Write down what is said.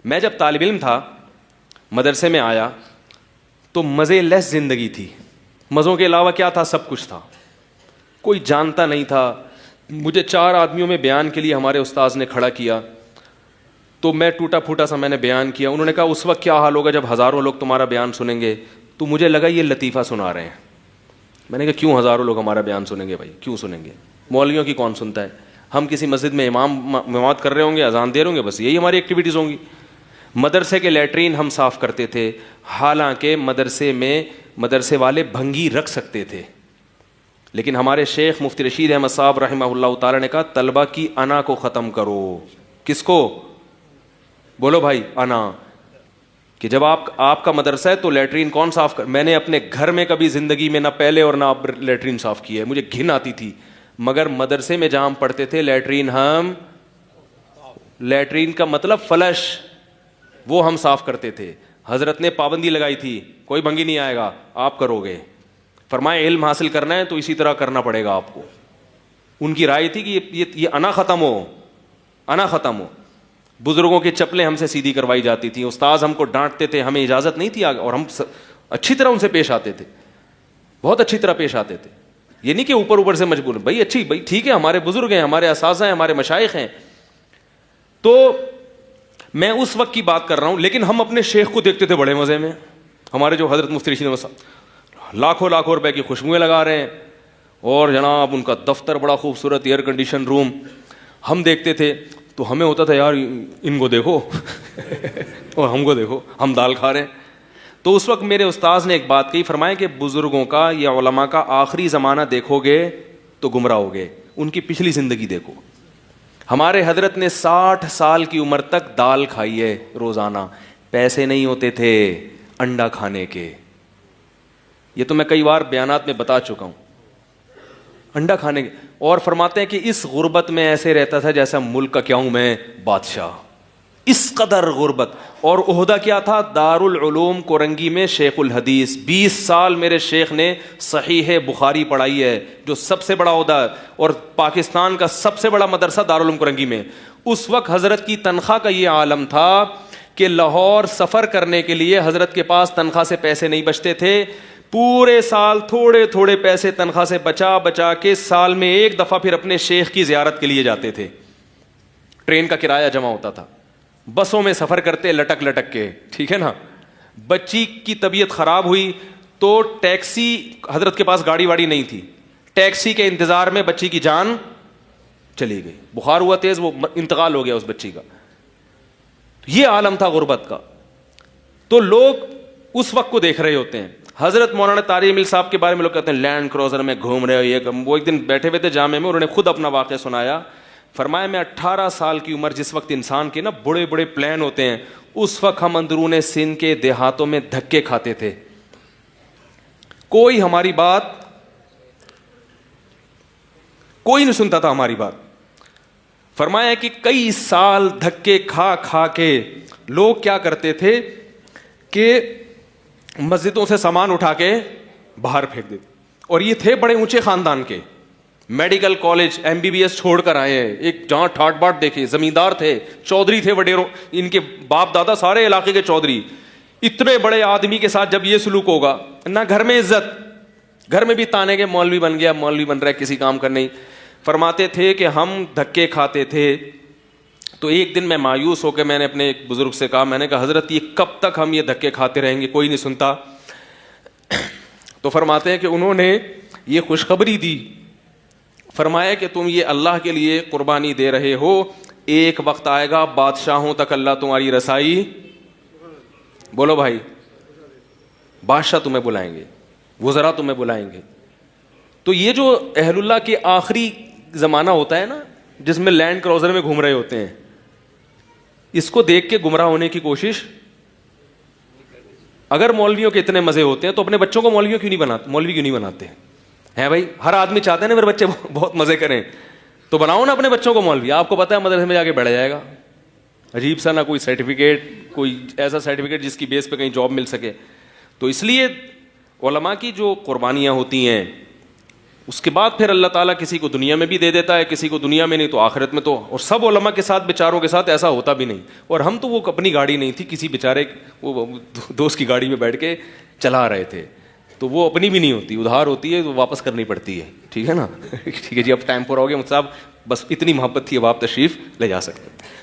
میں جب طالب علم تھا مدرسے میں آیا تو مزے لیس زندگی تھی. مزوں کے علاوہ کیا تھا؟ سب کچھ تھا. کوئی جانتا نہیں تھا. مجھے 4 آدمیوں میں بیان کے لیے ہمارے استاذ نے کھڑا کیا تو میں ٹوٹا پھوٹا سا میں نے بیان کیا. انہوں نے کہا اس وقت کیا حال ہوگا جب ہزاروں لوگ تمہارا بیان سنیں گے. تو مجھے لگا یہ لطیفہ سنا رہے ہیں. میں نے کہا کیوں ہزاروں لوگ ہمارا بیان سنیں گے بھائی, کیوں سنیں گے؟ مولویوں کی کون سنتا ہے؟ ہم کسی مسجد میں امامت کر رہے ہوں گے, اذان دے رہے ہوں گے, بس یہی ہماری ایکٹیویٹیز ہوں گی. مدرسے کے لیٹرین ہم صاف کرتے تھے, حالانکہ مدرسے والے بھنگی رکھ سکتے تھے, لیکن ہمارے شیخ مفتی رشید احمد صاحب رحمہ اللہ تعالی نے کہا طلبہ کی انا کو ختم کرو. کس کو؟ بولو بھائی, انا. کہ جب آپ کا مدرسہ ہے تو لیٹرین کون صاف کر؟ میں نے اپنے گھر میں کبھی زندگی میں نہ پہلے اور نہ اب لیٹرین صاف کی ہے, مجھے گھن آتی تھی. مگر مدرسے میں جہاں ہم پڑھتے تھے لیٹرین کا مطلب فلش, وہ ہم صاف کرتے تھے. حضرت نے پابندی لگائی تھی کوئی بھنگی نہیں آئے گا, آپ کرو گے. فرمائے علم حاصل کرنا ہے تو اسی طرح کرنا پڑے گا آپ کو. ان کی رائے تھی کہ یہ انا ختم ہو. بزرگوں کی چپلیں ہم سے سیدھی کروائی جاتی تھیں, استاذ ہم کو ڈانٹتے تھے, ہمیں اجازت نہیں تھی, اور ہم اچھی طرح ان سے پیش آتے تھے, بہت اچھی طرح پیش آتے تھے. یہ نہیں کہ اوپر سے مجبور, بھائی ٹھیک ہے, ہمارے بزرگ ہیں, ہمارے اساتذہ ہیں, ہمارے مشائخ ہیں. تو میں اس وقت کی بات کر رہا ہوں, لیکن ہم اپنے شیخ کو دیکھتے تھے بڑے مزے میں. ہمارے جو حضرت مفتی رشید صاحب لاکھوں روپے کی خوشبوئیں لگا رہے ہیں, اور جناب ان کا دفتر بڑا خوبصورت, ایئر کنڈیشن روم. ہم دیکھتے تھے تو ہمیں ہوتا تھا یار ان کو دیکھو اور ہم کو دیکھو, ہم دال کھا رہے ہیں. تو اس وقت میرے استاذ نے ایک بات کہی, فرمایا کہ بزرگوں کا یا علماء کا آخری زمانہ دیکھو گے تو گمراہ ہوگے, ان کی پچھلی زندگی دیکھو. ہمارے حضرت نے 60 سال کی عمر تک دال کھائی ہے روزانہ. پیسے نہیں ہوتے تھے انڈا کھانے کے, یہ تو میں کئی بار بیانات میں بتا چکا ہوں, انڈا کھانے کے. اور فرماتے ہیں کہ اس غربت میں ایسے رہتا تھا جیسا ملک کا کیا ہوں میں بادشاہ, اس قدر غربت. اور عہدہ کیا تھا؟ دارالعلوم کورنگی میں شیخ الحدیث. 20 سال میرے شیخ نے صحیح بخاری پڑھائی ہے, جو سب سے بڑا عہدہ, اور پاکستان کا سب سے بڑا مدرسہ دارالعلوم کورنگی میں. اس وقت حضرت کی تنخواہ کا یہ عالم تھا کہ لاہور سفر کرنے کے لیے حضرت کے پاس تنخواہ سے پیسے نہیں بچتے تھے. پورے سال تھوڑے تھوڑے پیسے تنخواہ سے بچا کے سال میں ایک دفعہ پھر اپنے شیخ کی زیارت کے لیے جاتے تھے. ٹرین کا کرایہ جمع ہوتا تھا, بسوں میں سفر کرتے لٹک کے, ٹھیک ہے نا. بچی کی طبیعت خراب ہوئی تو ٹیکسی, حضرت کے پاس گاڑی واڑی نہیں تھی, ٹیکسی کے انتظار میں بچی کی جان چلی گئی. بخار ہوا تیز, وہ انتقال ہو گیا اس بچی کا. یہ عالم تھا غربت کا. تو لوگ اس وقت کو دیکھ رہے ہوتے ہیں. حضرت مولانا طارق مل صاحب کے بارے میں لوگ کہتے ہیں لینڈ کروزر میں گھوم رہے ہو, یہ وہ ایک دن بیٹھے ہوئے تھے جامع میں, انہوں نے خود اپنا واقعہ سنایا. فرمایا میں 18 سال کی عمر, جس وقت انسان کے نا بڑے بڑے پلان ہوتے ہیں, اس وقت ہم اندرون سندھ کے دیہاتوں میں دھکے کھاتے تھے. کوئی ہماری بات, کوئی نہیں سنتا تھا ہماری بات. فرمایا کہ کئی سال دھکے کھا کے لوگ کیا کرتے تھے کہ مسجدوں سے سامان اٹھا کے باہر پھینک دیتے. اور یہ تھے بڑے اونچے خاندان کے, میڈیکل کالج MBBS چھوڑ کر آئے ہیں. ایک جہاں ٹھاٹ باٹ دیکھے, زمیندار تھے, چودھری تھے وڈیروں, ان کے باپ دادا سارے علاقے کے چودھری. اتنے بڑے آدمی کے ساتھ جب یہ سلوک ہوگا, نہ گھر میں عزت, گھر میں بھی تانے کے مولوی بن گیا, مولوی بن رہا ہے, کسی کام کا نہیں. فرماتے تھے کہ ہم دھکے کھاتے تھے. تو ایک دن میں مایوس ہو کے میں نے اپنے ایک بزرگ سے کہا, میں نے کہا حضرت یہ کب تک ہم یہ دھکے کھاتے رہیں گے, کوئی نہیں سنتا. تو فرماتے ہیں کہ انہوں نے یہ خوشخبری دی. فرمایا کہ تم یہ اللہ کے لیے قربانی دے رہے ہو, ایک وقت آئے گا بادشاہوں تک اللہ تمہاری رسائی, بولو بھائی, بادشاہ تمہیں بلائیں گے, وزراء تمہیں بلائیں گے. تو یہ جو اہل اللہ کے آخری زمانہ ہوتا ہے نا, جس میں لینڈ کروزر میں گھوم رہے ہوتے ہیں, اس کو دیکھ کے گمراہ ہونے کی کوشش. اگر مولویوں کے اتنے مزے ہوتے ہیں تو اپنے بچوں کو مولوی کیوں نہیں بناتے ہیں بھائی؟ ہر آدمی چاہتے ہیں نا میرے بچے بہت مزے کریں, تو بناؤ نا اپنے بچوں کو مولوی. آپ کو پتا ہے مدرسے میں جا کے بیٹھ جائے گا, عجیب سا, نہ کوئی سرٹیفکیٹ, کوئی ایسا سرٹیفکیٹ جس کی بیس پہ کہیں جاب مل سکے. تو اس لیے علماء کی جو قربانیاں ہوتی ہیں اس کے بعد پھر اللہ تعالیٰ کسی کو دنیا میں بھی دے دیتا ہے, کسی کو دنیا میں نہیں تو آخرت میں. تو اور سب علماء کے ساتھ بیچاروں کے ساتھ ایسا ہوتا بھی نہیں. اور ہم تو وہ اپنی گاڑی نہیں تھی, کسی بیچارے وہ دوست کی گاڑی میں بیٹھ کے چلا رہے تھے, تو وہ اپنی بھی نہیں ہوتی, ادھار ہوتی ہے, تو واپس کرنی پڑتی ہے. ٹھیک ہے نا. ٹھیک ہے جی, اب ٹائم پورا ہو گیا. مجھ سے بس اتنی محبت تھی, اب آپ تشریف لے جا سکتے ہیں.